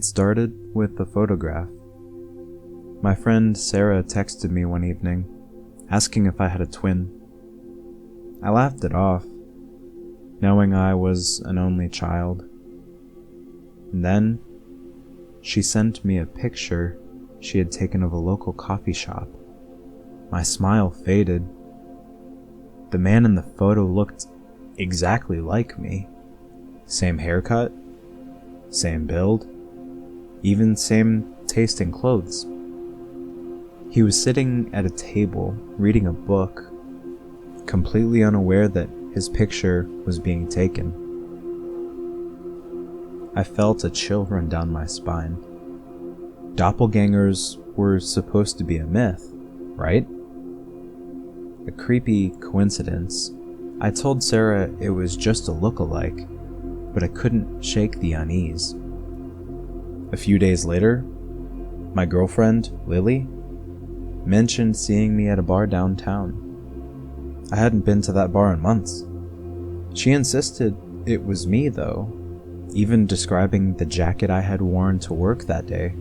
It started with a photograph. My friend Sarah texted me one evening, asking if I had a twin. I laughed it off, knowing I was an only child. And then, she sent me a picture she had taken of a local coffee shop. My smile faded. The man in the photo looked exactly like me. Same haircut, same build, even same taste in clothes. He was sitting at a table, reading a book, completely unaware that his picture was being taken. I felt a chill run down my spine. Doppelgangers were supposed to be a myth, right? A creepy coincidence. I told Sarah it was just a look-alike, but I couldn't shake the unease. A few days later, my girlfriend, Lily, mentioned seeing me at a bar downtown. I hadn't been to that bar in months. She insisted it was me, though, even describing the jacket I had worn to work that day.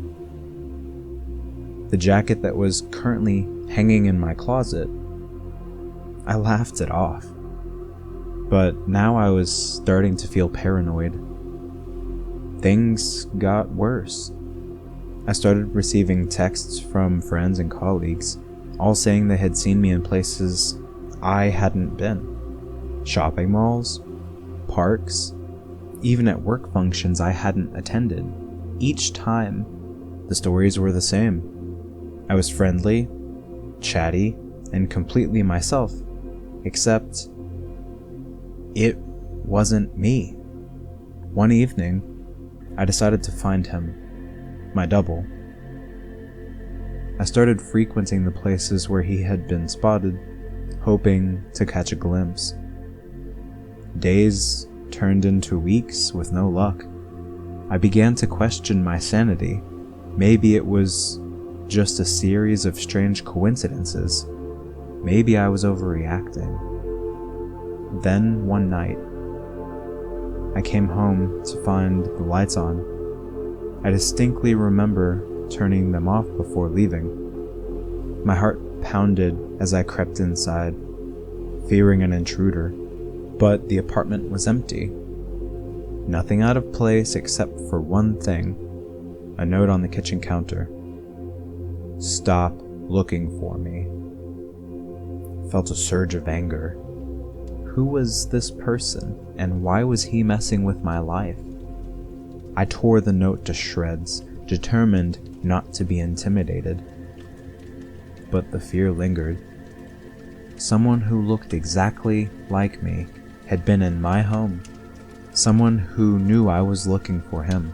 The jacket that was currently hanging in my closet. I laughed it off, but now I was starting to feel paranoid. Things got worse. I started receiving texts from friends and colleagues, all saying they had seen me in places I hadn't been. Shopping malls, parks, even at work functions I hadn't attended. Each time, the stories were the same. I was friendly, chatty, and completely myself, except it wasn't me. One evening, I decided to find him, my double. I started frequenting the places where he had been spotted, hoping to catch a glimpse. Days turned into weeks with no luck. I began to question my sanity. Maybe it was just a series of strange coincidences. Maybe I was overreacting. Then one night, I came home to find the lights on. I distinctly remember turning them off before leaving. My heart pounded as I crept inside, fearing an intruder, but the apartment was empty. Nothing out of place except for one thing, a note on the kitchen counter. Stop looking for me. I felt a surge of anger. Who was this person, and why was he messing with my life? I tore the note to shreds, determined not to be intimidated. But the fear lingered. Someone who looked exactly like me had been in my home. Someone who knew I was looking for him.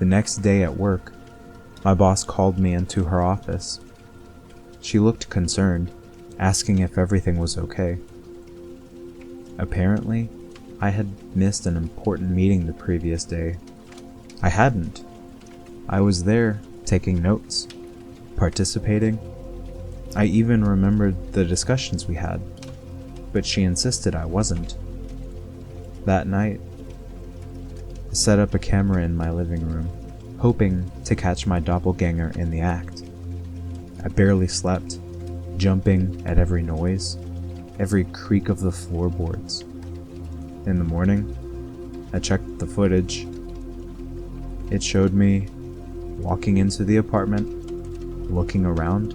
The next day at work, my boss called me into her office. She looked concerned, asking if everything was okay. Apparently, I had missed an important meeting the previous day. I hadn't. I was there, taking notes, participating. I even remembered the discussions we had, but she insisted I wasn't. That night, I set up a camera in my living room, hoping to catch my doppelganger in the act. I barely slept, jumping at every noise, every creak of the floorboards. In the morning, I checked the footage. It showed me walking into the apartment, looking around,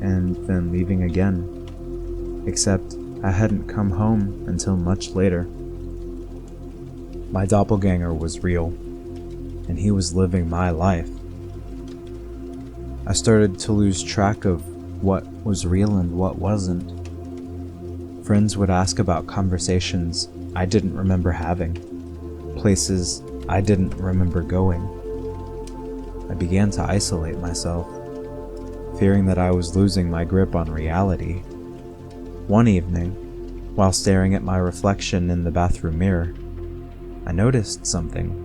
and then leaving again. Except I hadn't come home until much later. My doppelganger was real, and he was living my life. I started to lose track of what was real and what wasn't. Friends would ask about conversations I didn't remember having, places I didn't remember going. I began to isolate myself, fearing that I was losing my grip on reality. One evening, while staring at my reflection in the bathroom mirror, I noticed something.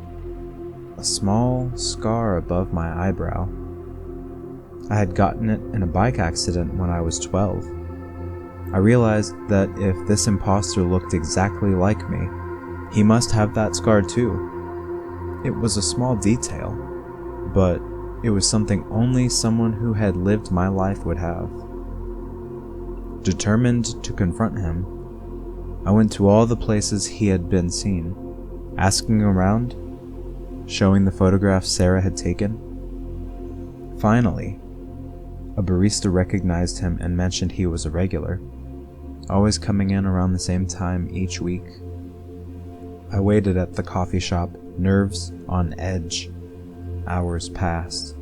A small scar above my eyebrow. I had gotten it in a bike accident when I was 12. I realized that if this imposter looked exactly like me, he must have that scar too. It was a small detail, but it was something only someone who had lived my life would have. Determined to confront him, I went to all the places he had been seen, asking around, showing the photographs Sarah had taken. Finally, a barista recognized him and mentioned he was a regular, always coming in around the same time each week. I waited at the coffee shop, nerves on edge. Hours passed,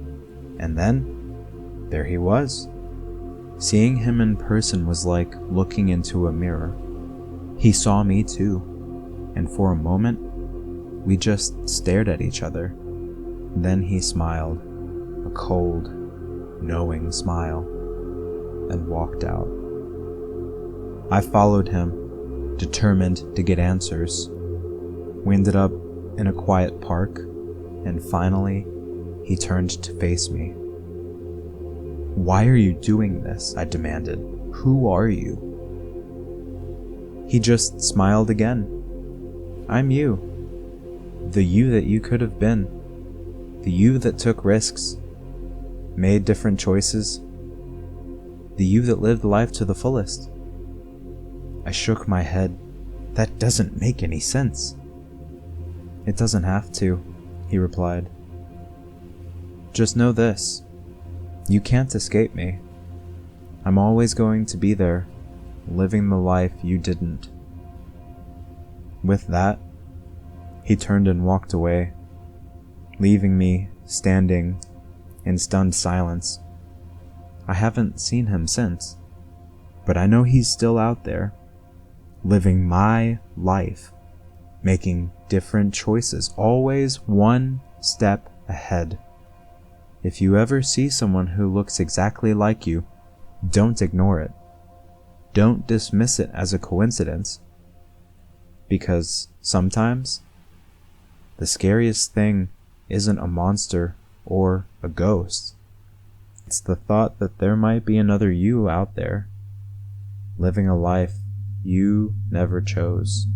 and then, there he was. Seeing him in person was like looking into a mirror. He saw me too, and for a moment, we just stared at each other. Then he smiled, a cold, knowing smile, and walked out. I followed him, determined to get answers. We ended up in a quiet park, and finally, he turned to face me. "Why are you doing this?" I demanded. "Who are you?" He just smiled again. "I'm you. The you that you could have been. The you that took risks, made different choices. The you that lived life to the fullest." I shook my head. "That doesn't make any sense." "It doesn't have to," he replied. "Just know this. You can't escape me. I'm always going to be there, living the life you didn't." With that, he turned and walked away, leaving me standing in stunned silence. I haven't seen him since, but I know he's still out there, living my life, making different choices, always one step ahead. If you ever see someone who looks exactly like you, don't ignore it. Don't dismiss it as a coincidence, because sometimes the scariest thing isn't a monster or a ghost. It's the thought that there might be another you out there, living a life you never chose.